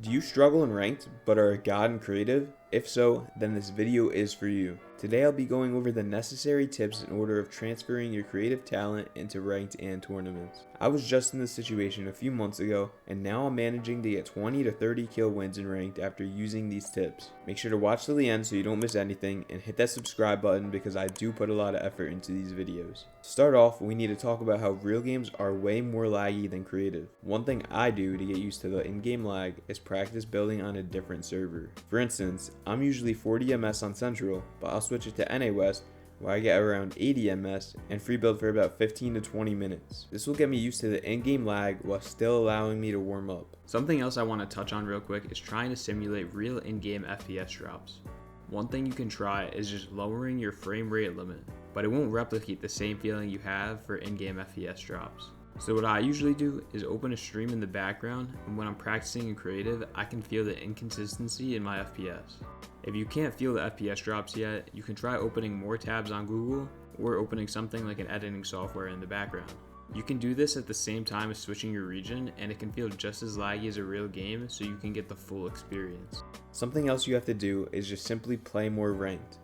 Do you struggle in ranked but are a god in creative? If so, then this video is for you. Today I'll be going over the necessary tips in order of transferring your creative talent into ranked and tournaments. I was just in this situation a few months ago, and now I'm managing to get 20 to 30 kill wins in ranked after using these tips. Make sure to watch till the end so you don't miss anything, and hit that subscribe button because I do put a lot of effort into these videos. To start off, we need to talk about how real games are way more laggy than creative. One thing I do to get used to the in-game lag is practice building on a different server. For instance, I'm usually 40 ms on Central, but I'll switch it to NA West where I get around 80 ms and free build for about 15 to 20 minutes. This will get me used to the in-game lag while still allowing me to warm up. Something else I want to touch on real quick is trying to simulate real in-game FPS drops. One thing you can try is just lowering your frame rate limit, but it won't replicate the same feeling you have for in-game FPS drops. So what I usually do is open a stream in the background, and when I'm practicing in creative, I can feel the inconsistency in my FPS. If you can't feel the FPS drops yet, you can try opening more tabs on Google or opening something like an editing software in the background. You can do this at the same time as switching your region, and it can feel just as laggy as a real game, so you can get the full experience. Something else you have to do is just simply play more ranked.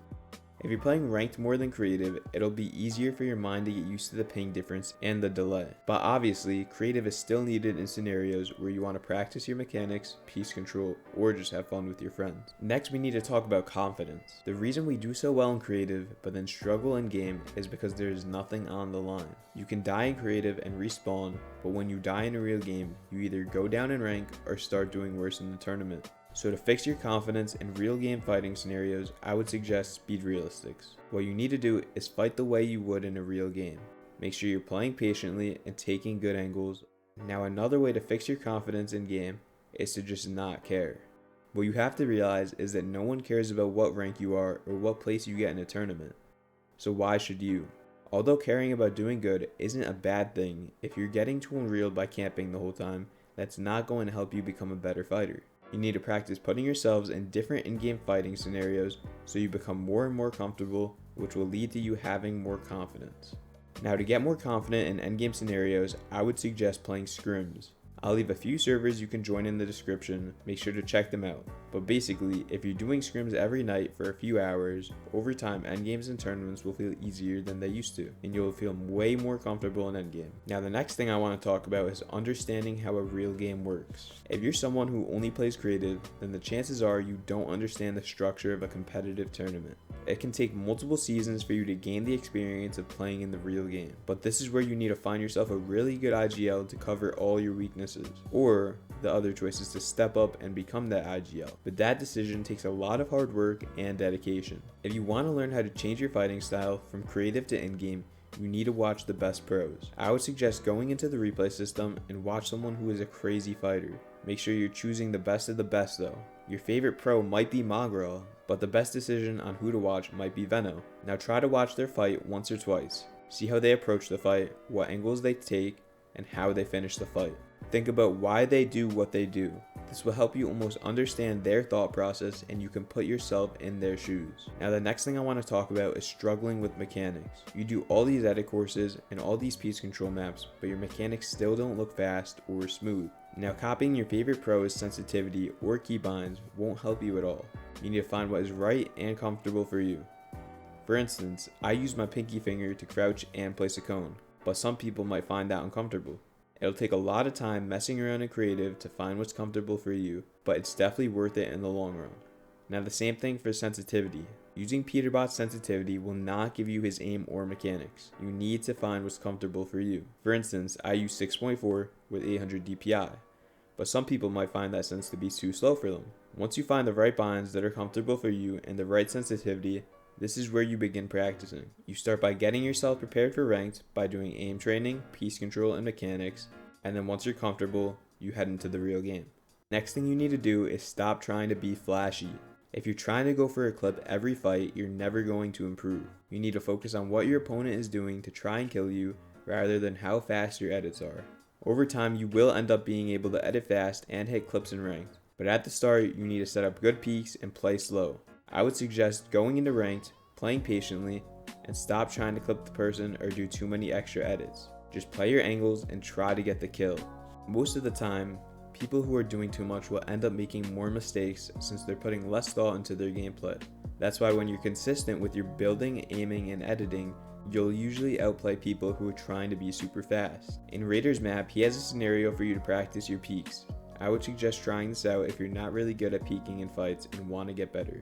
If you're playing ranked more than creative, it'll be easier for your mind to get used to the ping difference and the delay. But obviously, creative is still needed in scenarios where you want to practice your mechanics, piece control, or just have fun with your friends. Next, we need to talk about confidence. The reason we do so well in creative, but then struggle in game is because there is nothing on the line. You can die in creative and respawn, but when you die in a real game, you either go down in rank or start doing worse in the tournament. So to fix your confidence in real game fighting scenarios, I would suggest speed Realisitcs. What you need to do is fight the way you would in a real game. Make sure you're playing patiently and taking good angles. Now another way to fix your confidence in game is to just not care. What you have to realize is that no one cares about what rank you are or what place you get in a tournament. So why should you? Although caring about doing good isn't a bad thing, if you're getting too unreal by camping the whole time, that's not going to help you become a better fighter. You need to practice putting yourselves in different in-game fighting scenarios so you become more and more comfortable, which will lead to you having more confidence. Now to get more confident in endgame scenarios, I would suggest playing scrims. I'll leave a few servers you can join in the description, make sure to check them out. But basically, if you're doing scrims every night for a few hours, over time endgames and tournaments will feel easier than they used to, and you'll feel way more comfortable in endgame. Now the next thing I want to talk about is understanding how a real game works. If you're someone who only plays creative, then the chances are you don't understand the structure of a competitive tournament. It can take multiple seasons for you to gain the experience of playing in the real game, but this is where you need to find yourself a really good IGL to cover all your weaknesses, or the other choice is to step up and become that IGL. But that decision takes a lot of hard work and dedication. If you want to learn how to change your fighting style from creative to in-game, you need to watch the best pros. I would suggest going into the replay system and watch someone who is a crazy fighter. Make sure you're choosing the best of the best though. Your favorite pro might be Magrel, but the best decision on who to watch might be Veno. Now try to watch their fight once or twice. See how they approach the fight, what angles they take, and how they finish the fight. Think about why they do what they do. This will help you almost understand their thought process, and you can put yourself in their shoes. Now the next thing I want to talk about is struggling with mechanics. You do all these edit courses and all these piece control maps, but your mechanics still don't look fast or smooth. Now copying your favorite pro's sensitivity or keybinds won't help you at all. You need to find what is right and comfortable for you. For instance, I use my pinky finger to crouch and place a cone, but some people might find that uncomfortable. It'll take a lot of time messing around in creative to find what's comfortable for you, but it's definitely worth it in the long run. Now the same thing for sensitivity. Using Peterbot's sensitivity will not give you his aim or mechanics. You need to find what's comfortable for you. For instance, I use 6.4 with 800 DPI, but some people might find that sense to be too slow for them. Once you find the right binds that are comfortable for you and the right sensitivity, this is where you begin practicing. You start by getting yourself prepared for ranked by doing aim training, piece control, and mechanics, and then once you're comfortable, you head into the real game. Next thing you need to do is stop trying to be flashy. If you're trying to go for a clip every fight, you're never going to improve. You need to focus on what your opponent is doing to try and kill you, rather than how fast your edits are. Over time, you will end up being able to edit fast and hit clips in ranked, but at the start, you need to set up good peaks and play slow. I would suggest going into ranked, playing patiently, and stop trying to clip the person or do too many extra edits. Just play your angles and try to get the kill. Most of the time, people who are doing too much will end up making more mistakes since they're putting less thought into their gameplay. That's why when you're consistent with your building, aiming, and editing, you'll usually outplay people who are trying to be super fast. In Raider's map, he has a scenario for you to practice your peaks. I would suggest trying this out if you're not really good at peaking in fights and want to get better.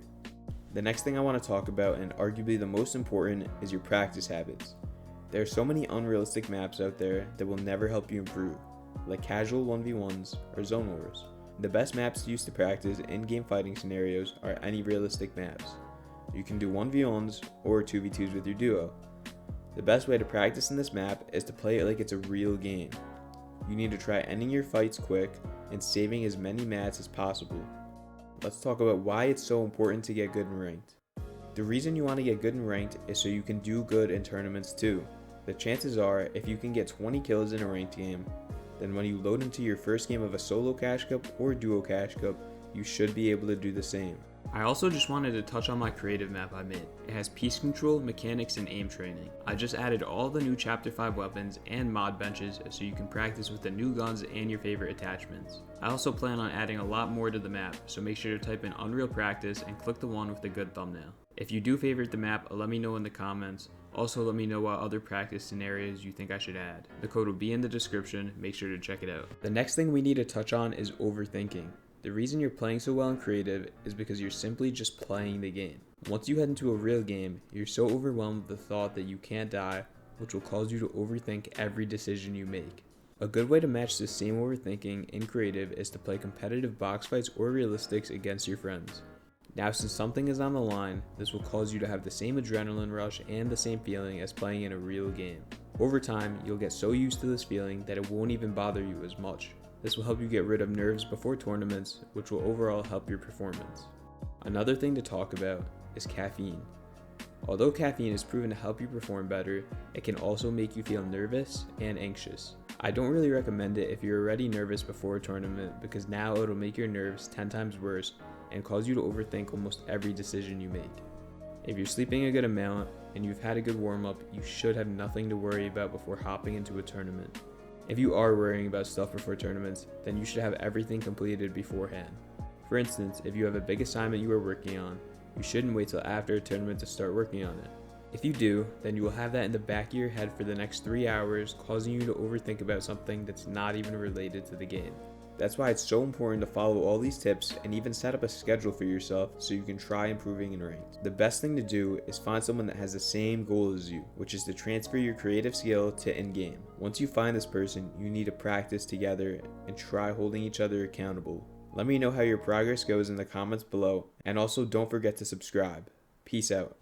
The next thing I want to talk about, and arguably the most important, is your practice habits. There are so many unrealistic maps out there that will never help you improve, like casual 1v1s or zone wars. The best maps to use to practice in-game fighting scenarios are any realistic maps. You can do 1v1s or 2v2s with your duo. The best way to practice in this map is to play it like it's a real game. You need to try ending your fights quick and saving as many mats as possible. Let's talk about why it's so important to get good in ranked. The reason you want to get good in ranked is so you can do good in tournaments too. The chances are, if you can get 20 kills in a ranked game, then when you load into your first game of a solo cash cup or duo cash cup, you should be able to do the same. I also just wanted to touch on my creative map I made. It has piece control, mechanics, and aim training. I just added all the new Chapter 5 weapons and mod benches so you can practice with the new guns and your favorite attachments. I also plan on adding a lot more to the map, so make sure to type in Unreal Practice and click the one with the good thumbnail. If you do favorite the map, let me know in the comments. Also let me know what other practice scenarios you think I should add. The code will be in the description, make sure to check it out. The next thing we need to touch on is overthinking. The reason you're playing so well in creative is because you're simply just playing the game. Once you head into a real game, you're so overwhelmed with the thought that you can't die, which will cause you to overthink every decision you make. A good way to match this same overthinking in creative is to play competitive box fights or realistics against your friends. Now, since something is on the line, this will cause you to have the same adrenaline rush and the same feeling as playing in a real game. Over time, you'll get so used to this feeling that it won't even bother you as much. This will help you get rid of nerves before tournaments, which will overall help your performance. Another thing to talk about is caffeine. Although caffeine is proven to help you perform better, it can also make you feel nervous and anxious. I don't really recommend it if you're already nervous before a tournament because now it'll make your nerves 10 times worse and cause you to overthink almost every decision you make. If you're sleeping a good amount and you've had a good warm-up, you should have nothing to worry about before hopping into a tournament. If you are worrying about stuff before tournaments, then you should have everything completed beforehand. For instance, if you have a big assignment you are working on, you shouldn't wait till after a tournament to start working on it. If you do, then you will have that in the back of your head for the next 3 hours, causing you to overthink about something that's not even related to the game. That's why it's so important to follow all these tips and even set up a schedule for yourself so you can try improving in ranked. The best thing to do is find someone that has the same goal as you, which is to transfer your creative skill to in-game. Once you find this person, you need to practice together and try holding each other accountable. Let me know how your progress goes in the comments below, and also don't forget to subscribe. Peace out.